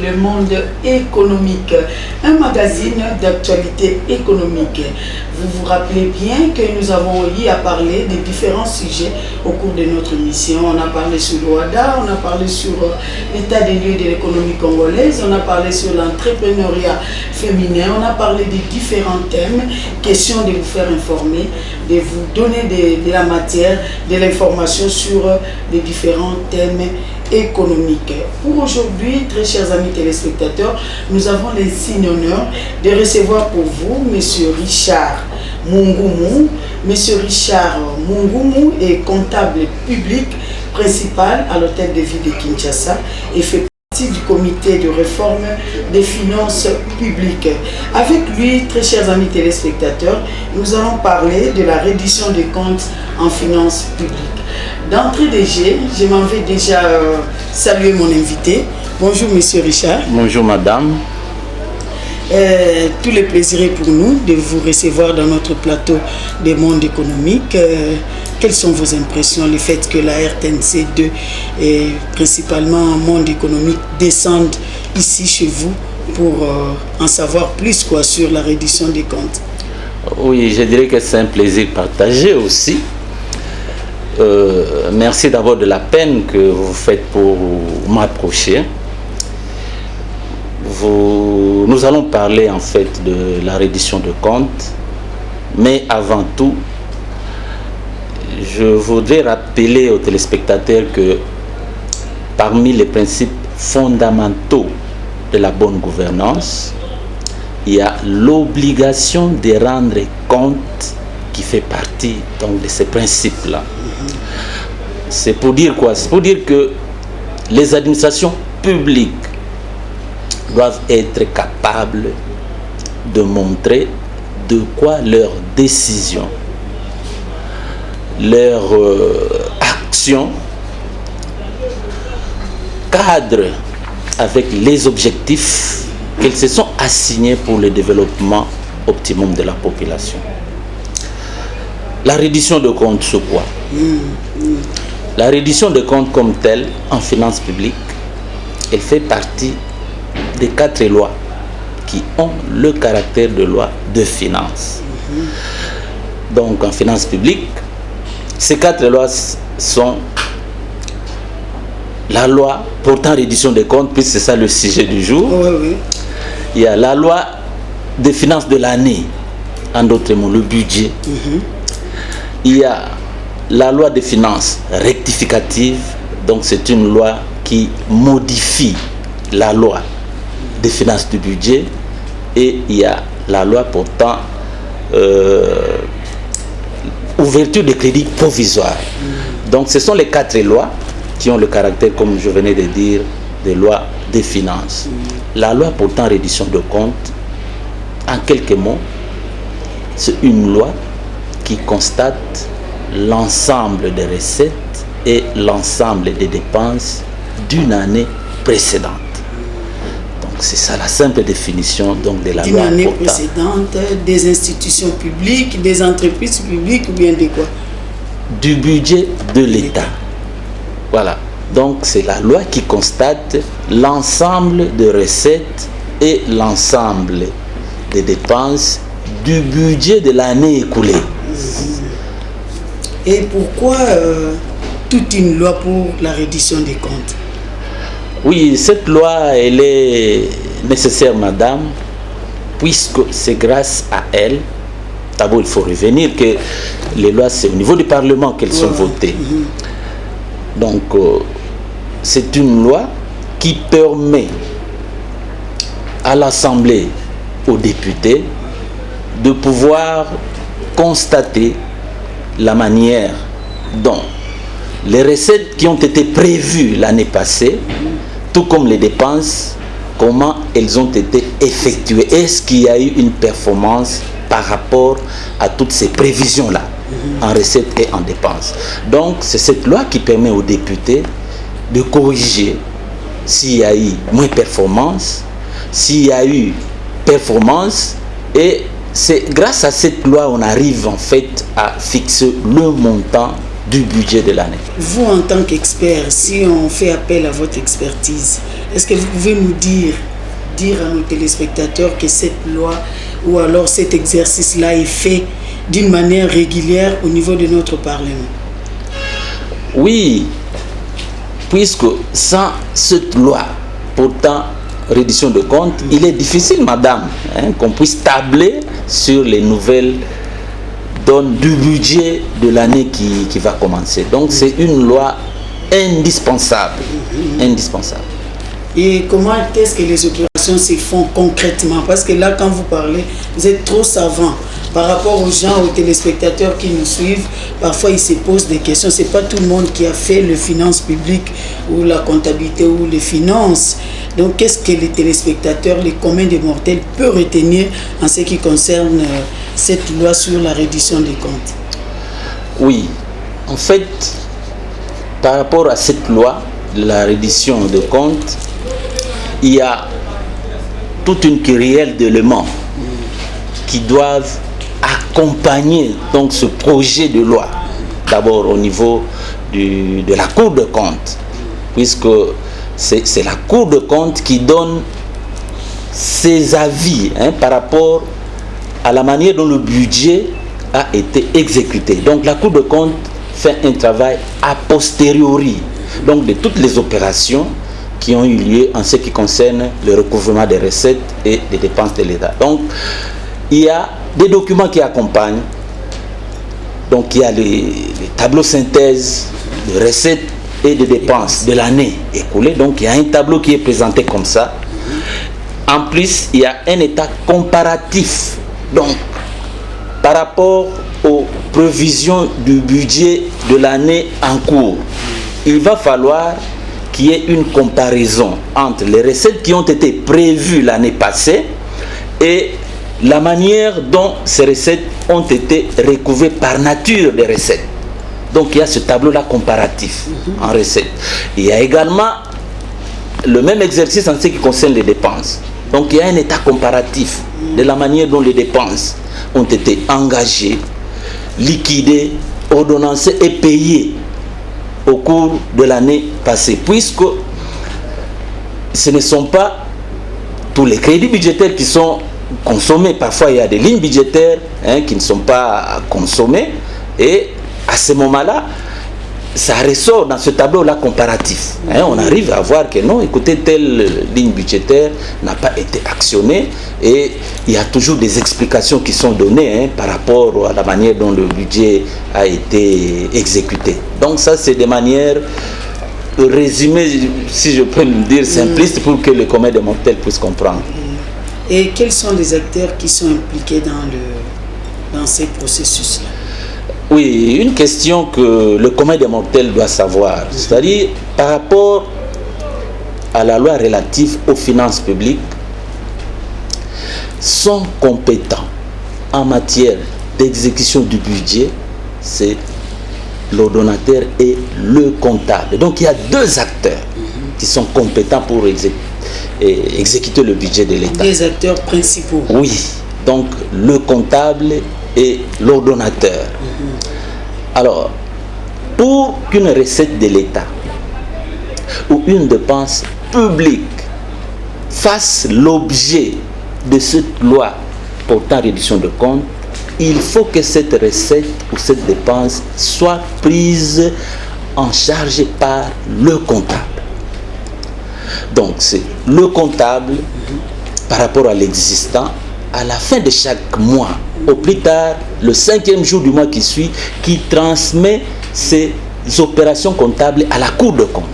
Le Monde économique, un magazine d'actualité économique. Vous vous rappelez bien que nous avons eu à parler de différents sujets au cours de notre mission. On a parlé sur l'OADA, on a parlé sur l'état des lieux de l'économie congolaise, on a parlé sur l'entrepreneuriat féminin, on a parlé de différents thèmes. Question de vous faire informer, de vous donner de la matière, de l'information sur les différents thèmes économique. Pour aujourd'hui, très chers amis téléspectateurs, nous avons l'insigne honneur de recevoir pour vous M. Richard Mungumu. M. Richard Mungumu est comptable public principal à l'hôtel de ville de Kinshasa et fait partie du comité de réforme des finances publiques. Avec lui, très chers amis téléspectateurs, nous allons parler de la reddition des comptes en finances publiques. D'entrée de jeu, je m'en vais déjà saluer mon invité. Bonjour Monsieur Richard. Bonjour Madame. Tout le plaisir est pour nous de vous recevoir dans notre plateau des mondes économiques. Quelles sont vos impressions, le fait que la RTNC2 et principalement Monde économique descendent ici chez vous pour en savoir plus sur la reddition des comptes? Oui, je dirais que c'est un plaisir partagé aussi. Merci d'abord de la peine que vous faites pour m'approcher. Nous allons parler en fait de la reddition de comptes, mais avant tout, je voudrais rappeler aux téléspectateurs que parmi les principes fondamentaux de la bonne gouvernance, il y a l'obligation de rendre compte qui fait partie donc de ces principes-là. C'est pour dire quoi? C'est pour dire que les administrations publiques doivent être capables de montrer de quoi leurs décisions, leurs actions cadrent avec les objectifs qu'elles se sont assignés pour le développement optimum de la population. La reddition de comptes, c'est quoi? La reddition de comptes comme telle, en finances publiques, elle fait partie des 4 lois qui ont le caractère de loi de finances. Donc en finances publiques, ces 4 lois sont la loi portant reddition des comptes, puisque c'est ça le sujet du jour. Il y a la loi des finances de l'année, en d'autres mots le budget. Il y a la loi des finances rectificative, donc c'est une loi qui modifie la loi des finances du budget, et il y a la loi portant ouverture de crédit provisoire. Donc ce sont les 4 lois qui ont le caractère, comme je venais de dire, des lois des finances. La loi portant reddition de comptes, en quelques mots, c'est une loi qui constate l'ensemble des recettes et l'ensemble des dépenses d'une année précédente. Donc c'est ça la simple définition donc, de la loi. D'une année précédente, des institutions publiques, des entreprises publiques ou bien de quoi? Du budget de l'État. Voilà. Donc c'est la loi qui constate l'ensemble des recettes et l'ensemble des dépenses du budget de l'année écoulée. Et pourquoi toute une loi pour la reddition des comptes? Oui, cette loi, elle est nécessaire, madame, puisque c'est grâce à elle, d'abord il faut revenir que les lois, c'est au niveau du Parlement qu'elles sont votées. Donc, c'est une loi qui permet à l'Assemblée, aux députés, de pouvoir constater la manière dont les recettes qui ont été prévues l'année passée, tout comme les dépenses, comment elles ont été effectuées. Est-ce qu'il y a eu une performance par rapport à toutes ces prévisions-là, en recettes et en dépenses? Donc, c'est cette loi qui permet aux députés de corriger s'il y a eu moins performance, s'il y a eu performance, et c'est grâce à cette loi on arrive en fait à fixer le montant du budget de l'année. Vous, en tant qu'expert, si on fait appel à votre expertise, est-ce que vous pouvez nous dire à nos téléspectateurs que cette loi ou alors cet exercice-là est fait d'une manière régulière au niveau de notre Parlement? Oui, puisque sans cette loi, pourtant, reddition de comptes, il est difficile, madame, qu'on puisse tabler sur les nouvelles donnes du budget de l'année qui va commencer. Donc, c'est une loi indispensable. Indispensable. Et comment est-ce que les opérations se font concrètement? Parce que là, quand vous parlez, vous êtes trop savant. Par rapport aux gens, aux téléspectateurs qui nous suivent, parfois ils se posent des questions. Ce n'est pas tout le monde qui a fait les finances publiques ou la comptabilité ou les finances. Donc, qu'est-ce que les téléspectateurs, les communs des mortels peuvent retenir en ce qui concerne cette loi sur la reddition des comptes? Oui, en fait, par rapport à cette loi, la reddition de comptes, il y a toute une kyrielle d'éléments qui doivent accompagner donc ce projet de loi. D'abord au niveau de la Cour de comptes, puisque c'est la Cour de comptes qui donne ses avis par rapport à la manière dont le budget a été exécuté. Donc la Cour de comptes fait un travail a posteriori, donc de toutes les opérations qui ont eu lieu en ce qui concerne le recouvrement des recettes et des dépenses de l'État. Donc il y a des documents qui accompagnent. Donc il y a les tableaux synthèse de recettes et de dépenses de l'année écoulée. Donc il y a un tableau qui est présenté comme ça. En plus, il y a un état comparatif. Donc, par rapport aux prévisions du budget de l'année en cours, il va falloir qu'il y ait une comparaison entre les recettes qui ont été prévues l'année passée et la manière dont ces recettes ont été recouvrées par nature des recettes. Donc il y a ce tableau-là comparatif en recettes. Il y a également le même exercice en ce qui concerne les dépenses. Donc il y a un état comparatif de la manière dont les dépenses ont été engagées, liquidées, ordonnancées et payées au cours de l'année passée. Puisque ce ne sont pas tous les crédits budgétaires qui sont consommés. Parfois il y a des lignes budgétaires qui ne sont pas consommées. Et à ce moment-là, ça ressort dans ce tableau-là comparatif. On arrive à voir que non, écoutez, telle ligne budgétaire n'a pas été actionnée et il y a toujours des explications qui sont données par rapport à la manière dont le budget a été exécuté. Donc ça, c'est des manières résumées, si je peux le dire, simplistes pour que le commun des mortels puisse comprendre. Et quels sont les acteurs qui sont impliqués dans ces processus-là? Oui, une question que le commun des mortels doit savoir, c'est-à-dire par rapport à la loi relative aux finances publiques, sont compétents en matière d'exécution du budget, c'est l'ordonnateur et le comptable. Donc il y a deux acteurs qui sont compétents pour exécuter le budget de l'État. Des acteurs principaux. Oui, donc le comptable et l'ordonnateur. Alors, pour qu'une recette de l'État ou une dépense publique fasse l'objet de cette loi portant réduction de comptes, il faut que cette recette ou cette dépense soit prise en charge par le comptable. Donc, c'est le comptable par rapport à l'existant, à la fin de chaque mois, au plus tard, le 5e jour du mois qui suit, qui transmet ces opérations comptables à la Cour de comptes.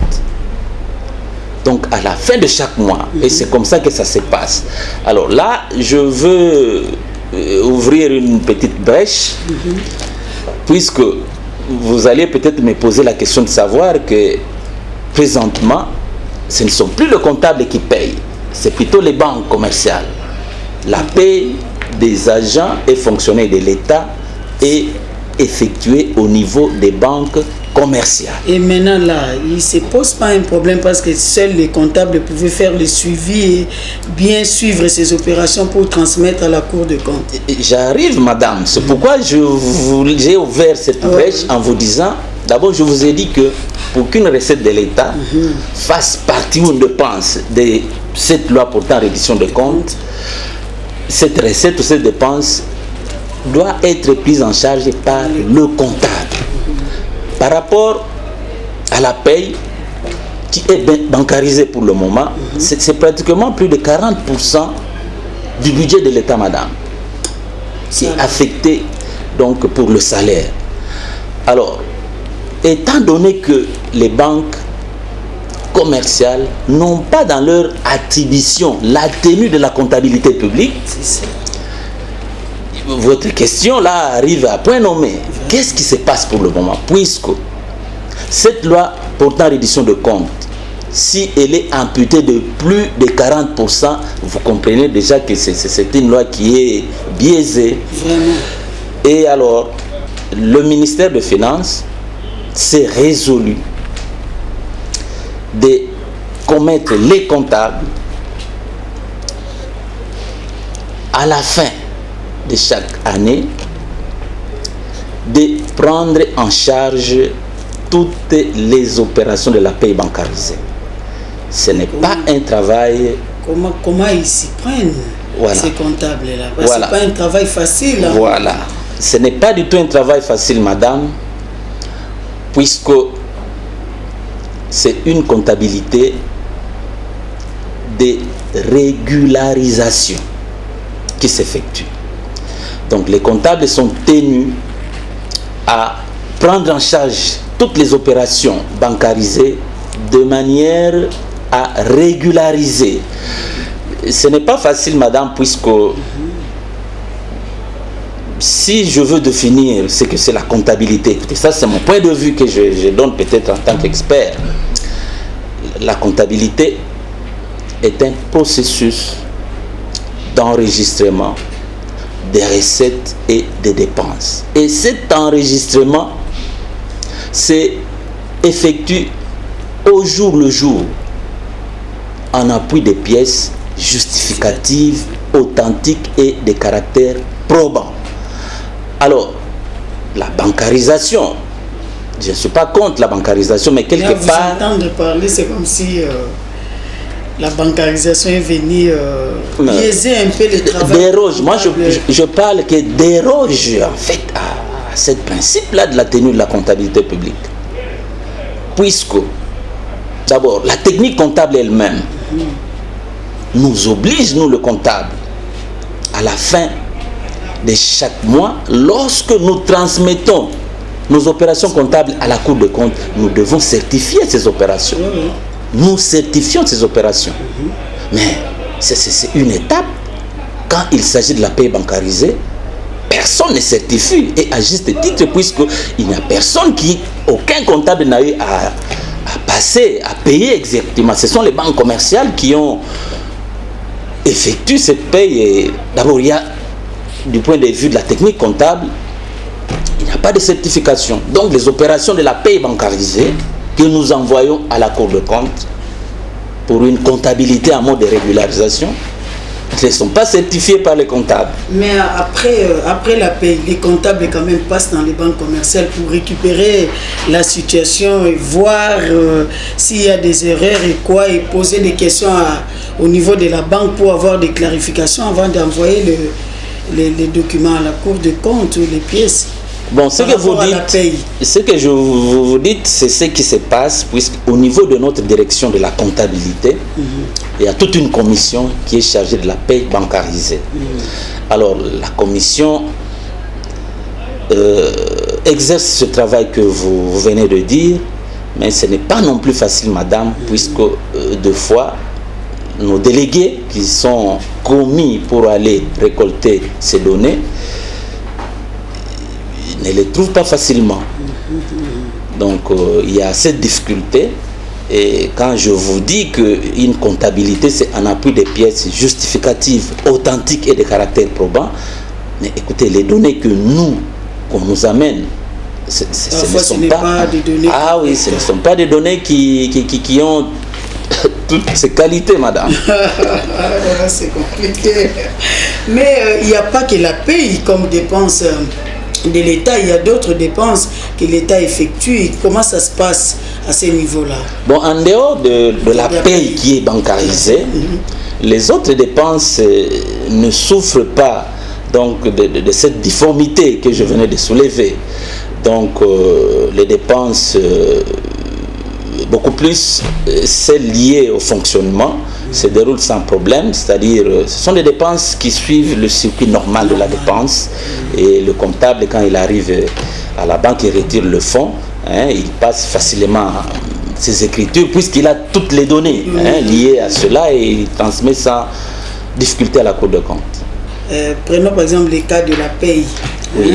Donc à la fin de chaque mois, et c'est comme ça que ça se passe. Alors là, je veux ouvrir une petite brèche, puisque vous allez peut-être me poser la question de savoir que présentement, ce ne sont plus les comptables qui payent, c'est plutôt les banques commerciales. La paie des agents et fonctionnaires de l'État est effectuée au niveau des banques commerciales. Et maintenant là, il ne se pose pas un problème parce que seuls les comptables pouvaient faire le suivi et bien suivre ces opérations pour transmettre à la Cour de comptes. J'arrive, madame. C'est pourquoi j'ai ouvert cette brèche en vous disant D'abord, je vous ai dit que pour qu'une recette de l'État fasse partie ou une dépense de cette loi portant reddition de comptes, cette recette ou cette dépense doit être prise en charge par le comptable. Par rapport à la paye qui est bancarisée pour le moment, c'est pratiquement plus de 40% du budget de l'État, madame, qui est affecté donc pour le salaire. Alors, étant donné que les banques commerciales n'ont pas dans leur attribution la tenue de la comptabilité publique, votre question là arrive à point nommé. Qu'est-ce qui se passe pour le moment? Puisque cette loi portant reddition de comptes, si elle est amputée de plus de 40%, vous comprenez déjà que c'est une loi qui est biaisée. Vraiment. Et alors, le ministère des Finances s'est résolu de commettre les comptables à la fin de chaque année de prendre en charge toutes les opérations de la paie bancarisée. Ce n'est pas un travail... Comment ils s'y prennent, ces comptables-là? Voilà. C'est pas un travail facile. Hein? Voilà. Ce n'est pas du tout un travail facile, madame, puisque c'est une comptabilité de régularisation qui s'effectue. Donc les comptables sont tenus à prendre en charge toutes les opérations bancarisées de manière à régulariser. Ce n'est pas facile, madame, puisque si je veux définir ce que c'est la comptabilité, écoutez, ça c'est mon point de vue que je donne peut-être en tant qu'expert. La comptabilité est un processus d'enregistrement des recettes et des dépenses. Et cet enregistrement s'effectue au jour le jour en appui des pièces justificatives, authentiques et de caractère probant. Alors, la bancarisation, je ne suis pas contre la bancarisation, mais quelque part... Vous entendre parler, c'est comme si la bancarisation est venue biaiser un peu le travail. Déroge, moi je parle que déroge en fait à ce principe-là de la tenue de la comptabilité publique. Puisque, d'abord, la technique comptable elle-même nous oblige, nous le comptable, à la fin de chaque mois, lorsque nous transmettons nos opérations comptables à la Cour des comptes, nous devons certifier ces opérations. Nous certifions ces opérations. Mais c'est une étape. Quand il s'agit de la paie bancarisée, personne ne certifie. Et à juste titre, puisqu'il n'y a personne aucun comptable n'a eu à passer, à payer exactement. Ce sont les banques commerciales qui ont effectué cette paie. D'abord, il y a, du point de vue de la technique comptable, il n'y a pas de certification. Donc les opérations de la paie bancarisée que nous envoyons à la Cour des comptes pour une comptabilité en mode de régularisation ne sont pas certifiées par les comptables. Mais après la paie, les comptables quand même passent dans les banques commerciales pour récupérer la situation et voir s'il y a des erreurs et quoi, et poser des questions au niveau de la banque pour avoir des clarifications avant d'envoyer les documents à la Cour des comptes ou les pièces. Bon, ce que je vous dis, c'est ce qui se passe, puisqu'au niveau de notre direction de la comptabilité, il y a toute une commission qui est chargée de la paie bancarisée. Alors, la commission exerce ce travail que vous venez de dire, mais ce n'est pas non plus facile, madame, puisque deux fois, nos délégués qui sont commis pour aller récolter ces données ne les trouvent pas facilement. Donc il y a cette difficulté. Et quand je vous dis qu'une comptabilité, c'est en appui des pièces justificatives, authentiques et de caractère probant, mais écoutez, les données qu'on nous amène, ce ne sont pas des données. Ah oui, ce ne sont pas des données qui ont toutes ces qualités, madame. C'est compliqué. Mais il n'y a pas que la paie comme dépense de l'État, il y a d'autres dépenses que l'État effectue. Comment ça se passe à ce niveau-là? Bon, en dehors de la paye qui est bancarisée, les autres dépenses ne souffrent pas donc de cette difformité que je venais de soulever. Donc les dépenses beaucoup plus celles liées au fonctionnement se déroulent sans problème, c'est-à-dire ce sont des dépenses qui suivent le circuit normal de la dépense, et le comptable, quand il arrive à la banque et retire le fonds, il passe facilement ses écritures puisqu'il a toutes les données liées à cela, et il transmet sans difficulté à la Cour de compte. Prenons par exemple le cas de la paye. Oui.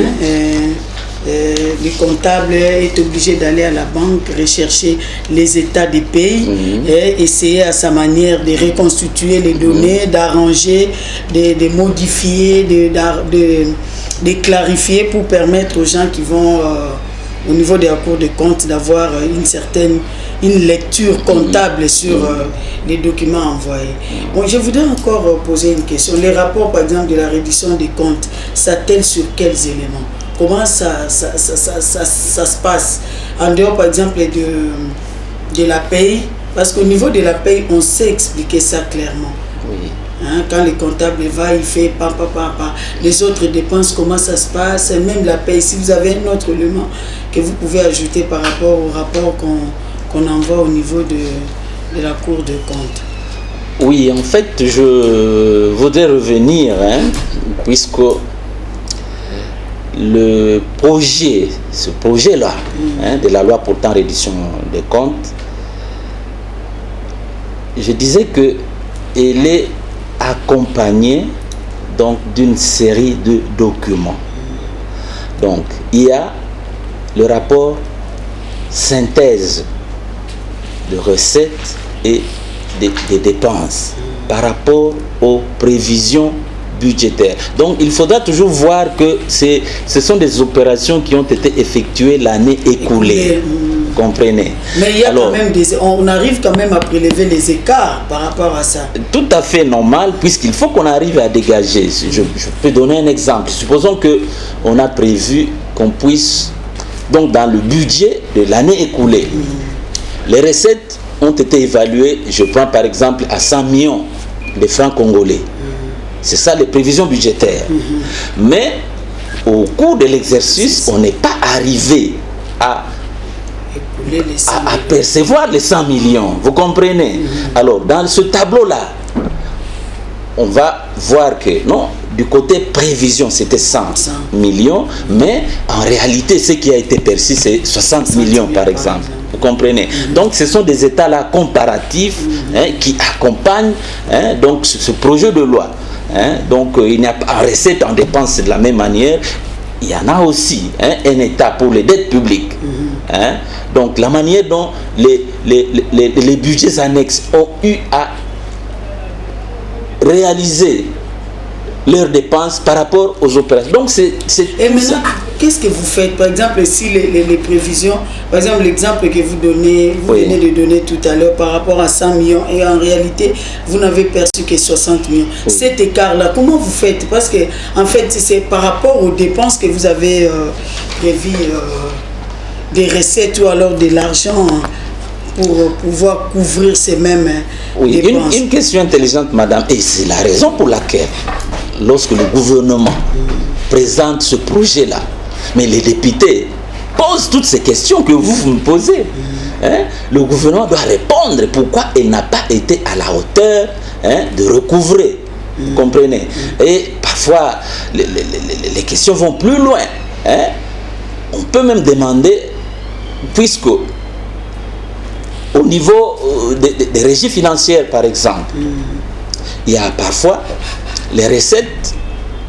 Le comptable est obligé d'aller à la banque rechercher les états des pays et essayer à sa manière de reconstituer les données, d'arranger, de modifier, de clarifier pour permettre aux gens qui vont au niveau de la Cour des comptes d'avoir une lecture comptable sur les documents envoyés. Bon, je voudrais encore poser une question. Les rapports, par exemple, de la reddition des comptes, s'attellent sur quels éléments? Comment ça se passe en dehors, par exemple, de la paye? Parce qu'au niveau de la paye, on sait expliquer ça clairement. Oui. Quand le comptable va, il fait pas. Les autres dépenses, comment ça se passe? Même la paye, si vous avez un autre élément que vous pouvez ajouter par rapport au rapport qu'on envoie au niveau de la Cour de compte. Oui, en fait, je voudrais revenir, puisque ce projet-là, de la loi portant reddition des comptes, je disais que elle est accompagnée donc d'une série de documents. Donc, il y a le rapport synthèse de recettes et des dépenses par rapport aux prévisions budgétaires. Donc il faudra toujours voir que ce sont des opérations qui ont été effectuées l'année écoulée. Comprenez? Mais il y a quand même on arrive quand même à prélever les écarts par rapport à ça. Tout à fait normal, puisqu'il faut qu'on arrive à dégager. Je peux donner un exemple. Supposons qu'on a prévu qu'on puisse, donc dans le budget de l'année écoulée, les recettes ont été évaluées, je prends par exemple à 100 millions de francs congolais. C'est ça les prévisions budgétaires. Mais au cours de l'exercice, on n'est pas arrivé à percevoir les 100 millions. Vous comprenez? Alors, dans ce tableau-là, on va voir que non, du côté prévision, c'était 100 millions, mais en réalité, ce qui a été perçu, c'est 60 millions, par exemple. Vous comprenez? Donc, ce sont des états-là comparatifs qui accompagnent donc ce projet de loi. Donc, il n'y a pas en recette, en dépense de la même manière. Il y en a aussi un état pour les dettes publiques. Donc, la manière dont les budgets annexes ont eu à réaliser leurs dépenses par rapport aux opérations. Donc, et maintenant, qu'est-ce que vous faites? Par exemple, si les prévisions, par exemple, l'exemple que vous venez de donner tout à l'heure par rapport à 100 millions, et en réalité, vous n'avez perçu que 60 millions. Cet écart-là, comment vous faites? Parce que, en fait, c'est par rapport aux dépenses que vous avez prévues, des recettes ou alors de l'argent pour pouvoir couvrir ces mêmes dépenses. Une question intelligente, madame, et c'est la raison pour laquelle, lorsque le gouvernement présente ce projet-là, mais les députés posent toutes ces questions que vous me posez, le gouvernement doit répondre pourquoi il n'a pas été à la hauteur de recouvrer. Vous comprenez? Et parfois, les questions vont plus loin. On peut même demander, puisque au niveau des régies financières, par exemple, il y a parfois les recettes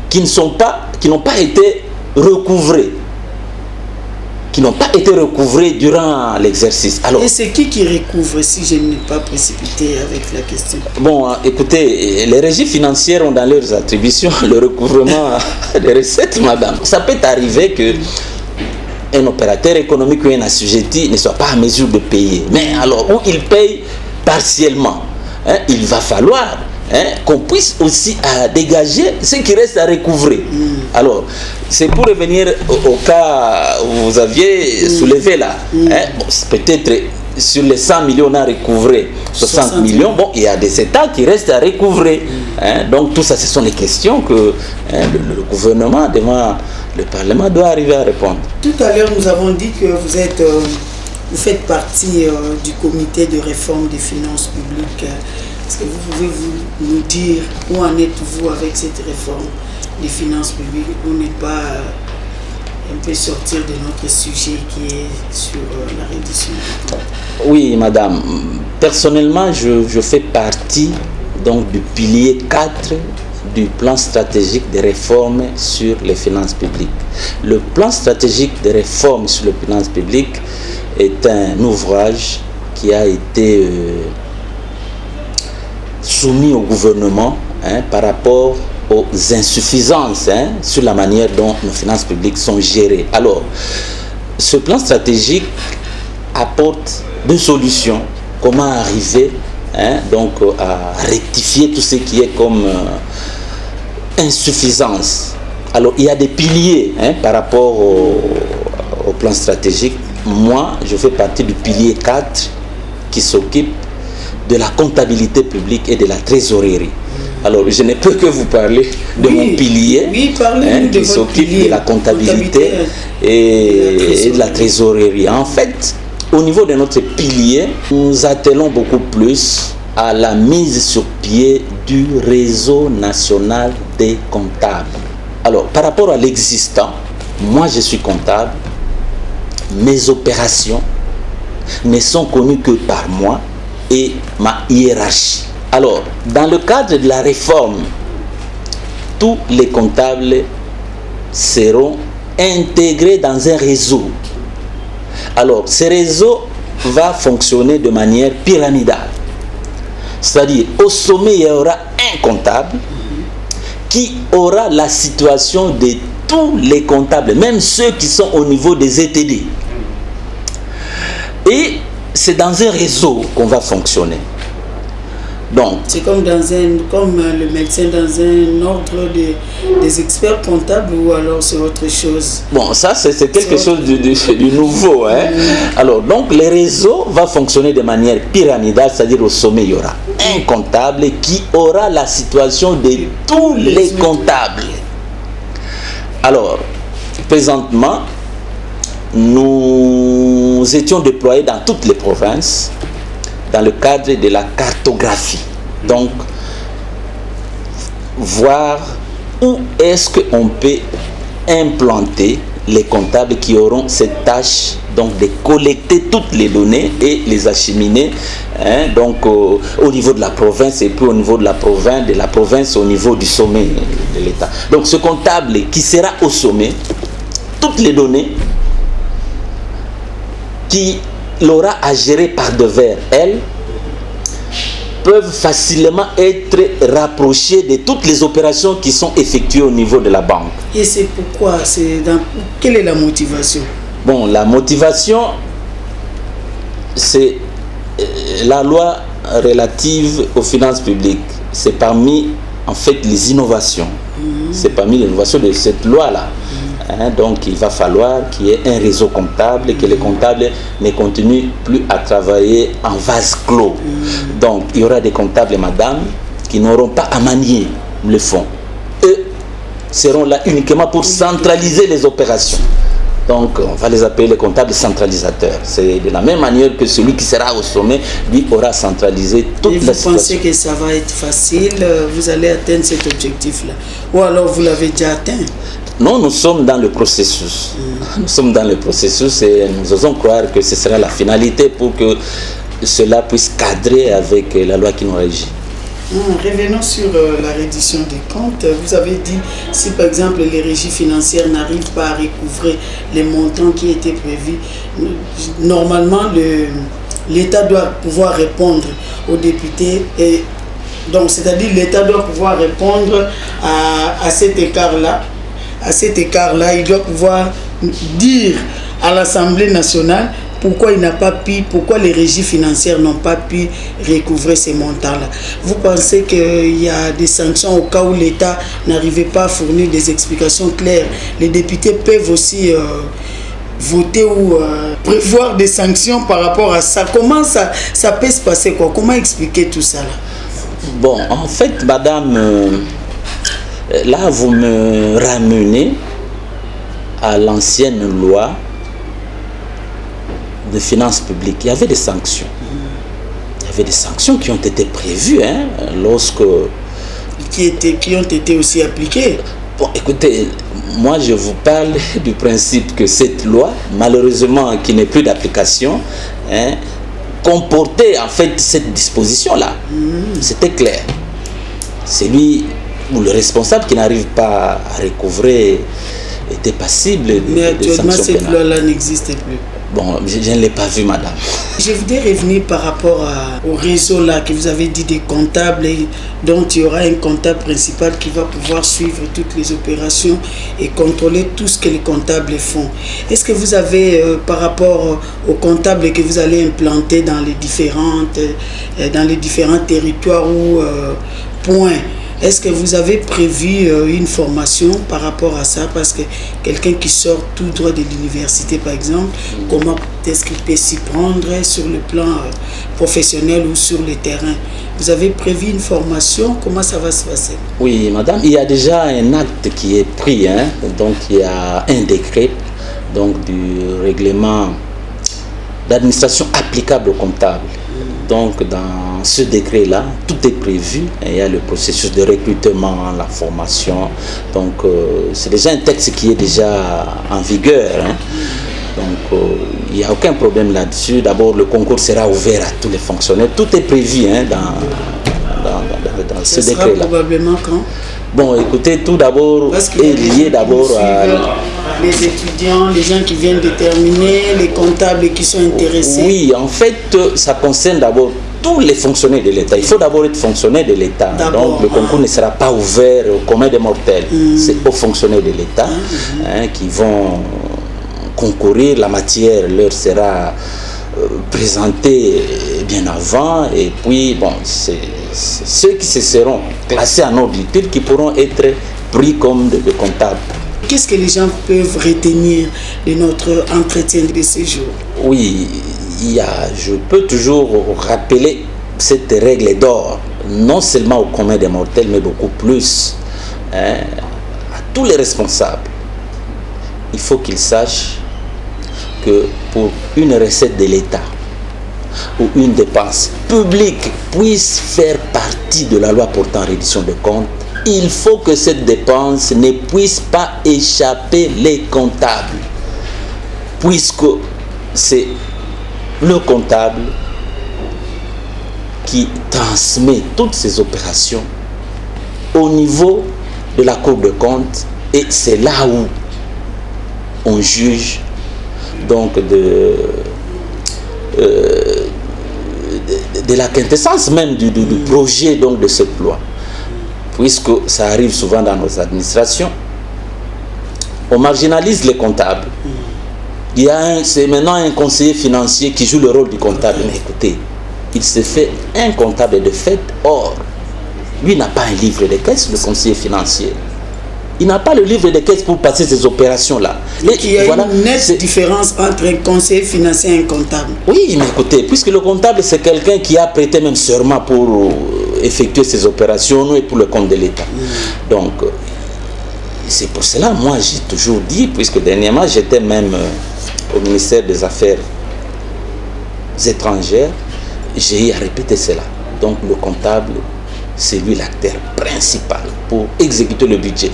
qui n'ont pas été recouvrées. Durant l'exercice. Alors, et c'est qui recouvre, si je n'ai pas précipité avec la question? Bon, écoutez, les régies financières ont dans leurs attributions le recouvrement des recettes, madame. Ça peut arriver que un opérateur économique ou un assujetti ne soit pas en mesure de payer. Mais alors, où il paye partiellement, il va falloir qu'on puisse aussi dégager ce qui reste à recouvrer. Alors, c'est pour revenir au cas où vous aviez soulevé là. Hein, bon, peut-être sur les 100 millions, on a recouvré 60 millions. Bon, il y a des États qui restent à recouvrer. Hein, donc, tout ça, ce sont les questions que le gouvernement, devant le Parlement, doit arriver à répondre. Tout à l'heure, nous avons dit que vous faites partie du comité de réforme des finances publiques. Est-ce que vous pouvez nous dire où en êtes-vous avec cette réforme des finances publiques? Vous n'êtes pas un peu sortir de notre sujet qui est sur la reddition des comptes? Oui, madame. Personnellement, je fais partie donc du pilier 4 du plan stratégique de réforme sur les finances publiques. Le plan stratégique de réforme sur les finances publiques est un ouvrage qui a été soumis au gouvernement par rapport aux insuffisances sur la manière dont nos finances publiques sont gérées. Alors, ce plan stratégique apporte deux solutions. Comment arriver donc à rectifier tout ce qui est comme insuffisance. Alors, il y a des piliers par rapport au plan stratégique. Moi, je fais partie du pilier 4 qui s'occupe de la comptabilité publique et de la trésorerie. Alors, je ne peux que vous parler de mon pilier qui s'occupe de la comptabilité et de la trésorerie. En fait, au niveau de notre pilier, nous attelons beaucoup plus à la mise sur pied du réseau national des comptables. Alors, par rapport à l'existant, moi je suis comptable, mes opérations ne sont connues que par moi et ma hiérarchie. Alors, dans le cadre de la réforme, tous les comptables seront intégrés dans un réseau. Alors, ce réseau va fonctionner de manière pyramidale. C'est-à-dire, au sommet, il y aura un comptable qui aura la situation de tous les comptables, même ceux qui sont au niveau des ETD. Et c'est dans un réseau qu'on va fonctionner. Donc, c'est comme le médecin dans un ordre des experts comptables, ou alors c'est autre chose? Bon, ça c'est quelque chose du nouveau. Alors, donc le réseau va fonctionner de manière pyramidale, c'est-à-dire au sommet, il y aura un comptable qui aura la situation de tous les comptables. Alors, présentement, nous étions déployés dans toutes les provinces dans le cadre de la cartographie. Donc, voir où est-ce qu'on peut implanter les comptables qui auront cette tâche donc de collecter toutes les données et les acheminer donc au niveau de la province, et puis au niveau de la province au niveau du sommet de l'État. Donc ce comptable qui sera au sommet, toutes les données qui l'aura à gérer par devers elle peuvent facilement être rapprochées de toutes les opérations qui sont effectuées au niveau de la banque. Et c'est pourquoi? Quelle est la motivation? Bon, la motivation, c'est la loi relative aux finances publiques. C'est parmi, en fait, les innovations. C'est parmi les innovations de cette loi-là. Donc, il va falloir qu'il y ait un réseau comptable et que les comptables ne continuent plus à travailler en vase clos. Donc, il y aura des comptables, madame, qui n'auront pas à manier le fonds. Eux seront là uniquement pour centraliser les opérations. Donc, on va les appeler les comptables centralisateurs. C'est de la même manière que celui qui sera au sommet, lui, aura centralisé toute la situation. Vous pensez que ça va être facile? Vous allez atteindre cet objectif-là? Ou alors vous l'avez déjà atteint? Non, nous sommes dans le processus. Nous sommes dans le processus et nous osons croire que ce sera la finalité pour que cela puisse cadrer avec la loi qui nous régit. Revenons sur la reddition des comptes. Vous avez dit, si par exemple les régies financières n'arrivent pas à recouvrer les montants qui étaient prévus, normalement l'État doit pouvoir répondre aux députés. Et donc, c'est-à-dire l'État doit pouvoir répondre à cet écart-là. À cet écart-là, il doit pouvoir dire à l'Assemblée nationale pourquoi pourquoi les régies financières n'ont pas pu recouvrer ces montants-là? Vous pensez qu'il y a des sanctions au cas où l'État n'arrivait pas à fournir des explications claires? Les députés peuvent aussi voter ou prévoir des sanctions par rapport à ça. Comment ça peut se passer, quoi? Comment expliquer tout ça là? Bon, en fait, madame, là, vous me ramenez à l'ancienne loi de finances publiques. Il y avait des sanctions. Il y avait des sanctions qui ont été prévues lorsque... Qui ont été aussi appliquées. Bon, écoutez, moi je vous parle du principe que cette loi, malheureusement qui n'est plus d'application, comportait en fait cette disposition-là. C'était clair. C'est lui ou le responsable qui n'arrive pas à recouvrer était passible de sanctions pénales. Mais actuellement, cette loi-là n'existe plus. Bon, je ne l'ai pas vu, madame. Je voudrais revenir par rapport au réseau là que vous avez dit des comptables, dont il y aura un comptable principal qui va pouvoir suivre toutes les opérations et contrôler tout ce que les comptables font. Est-ce que vous avez, par rapport aux comptables que vous allez implanter dans les différents territoires ou points, est-ce que vous avez prévu une formation par rapport à ça? Parce que quelqu'un qui sort tout droit de l'université, par exemple, comment est-ce qu'il peut s'y prendre sur le plan professionnel ou sur le terrain? Vous avez prévu une formation? Comment ça va se passer? Oui, madame, il y a déjà un acte qui est pris. Donc, il y a un décret donc, du règlement d'administration applicable aux comptables. Donc, dans ce décret-là, tout est prévu. Il y a le processus de recrutement, la formation. Donc, c'est déjà un texte qui est déjà en vigueur. Donc, il n'y a aucun problème là-dessus. D'abord, le concours sera ouvert à tous les fonctionnaires. Tout est prévu dans ce décret-là. Ça sera probablement quand? Bon, écoutez, tout d'abord est lié d'abord à... Les étudiants, les gens qui viennent de terminer, les comptables qui sont intéressés. Oui, en fait, ça concerne d'abord tous les fonctionnaires de l'État. Il faut d'abord être fonctionnaire de l'État. Donc, le concours ne sera pas ouvert au commun des mortels. C'est aux fonctionnaires de l'État qui vont concourir. La matière leur sera présentée bien avant. Et puis, bon, c'est ceux qui se seront classés en ordre d'études qui pourront être pris comme de comptables. Qu'est-ce que les gens peuvent retenir de notre entretien de ce jour? Oui, je peux toujours rappeler cette règle d'or, non seulement au commun des mortels, mais beaucoup plus à tous les responsables. Il faut qu'ils sachent que pour une recette de l'État ou une dépense publique puisse faire partie de la loi portant reddition de comptes, il faut que cette dépense ne puisse pas échapper les comptables, puisque c'est le comptable qui transmet toutes ces opérations au niveau de la Cour de comptes, et c'est là où on juge donc de la quintessence même du projet donc de cette loi. Puisque ça arrive souvent dans nos administrations, on marginalise les comptables. C'est maintenant un conseiller financier qui joue le rôle du comptable. Mais écoutez, il se fait un comptable de fait. Or, lui n'a pas un livre de caisse, le conseiller financier. Il n'a pas le livre de caisse pour passer ces opérations-là. Il y a une nette différence entre un conseiller financier et un comptable. Oui, mais écoutez, puisque le comptable, c'est quelqu'un qui a prêté même serment pour effectuer ces opérations et pour le compte de l'État. Donc, c'est pour cela, moi, j'ai toujours dit, puisque dernièrement, j'étais même au ministère des Affaires étrangères, j'ai eu à répéter cela. Donc, le comptable, c'est lui l'acteur principal pour exécuter le budget.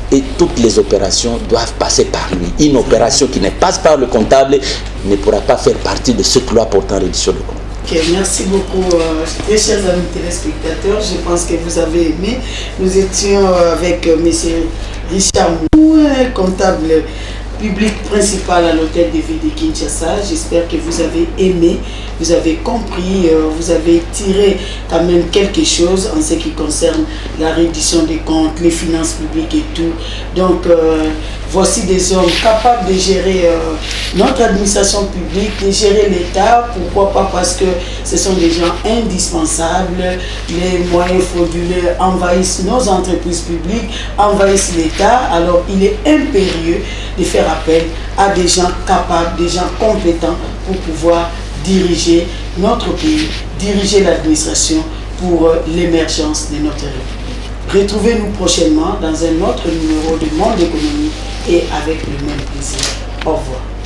Et toutes les opérations doivent passer par lui. Une opération qui ne passe par le comptable ne pourra pas faire partie de cette loi portant reddition de comptes. Okay, merci beaucoup, mes chers amis téléspectateurs. Je pense que vous avez aimé. Nous étions avec M. Richard Mou, comptable public principal à l'hôtel de ville de Kinshasa. J'espère que vous avez aimé, vous avez compris, vous avez tiré quand même quelque chose en ce qui concerne la reddition des comptes, les finances publiques et tout. Donc, Voici des hommes capables de gérer notre administration publique, de gérer l'État. Pourquoi pas? Parce que ce sont des gens indispensables. Les moyens frauduleux envahissent nos entreprises publiques, envahissent l'État. Alors il est impérieux de faire appel à des gens capables, des gens compétents pour pouvoir diriger notre pays, diriger l'administration pour l'émergence de notre République. Retrouvez-nous prochainement dans un autre numéro de Monde économique et avec le même plaisir. Au revoir.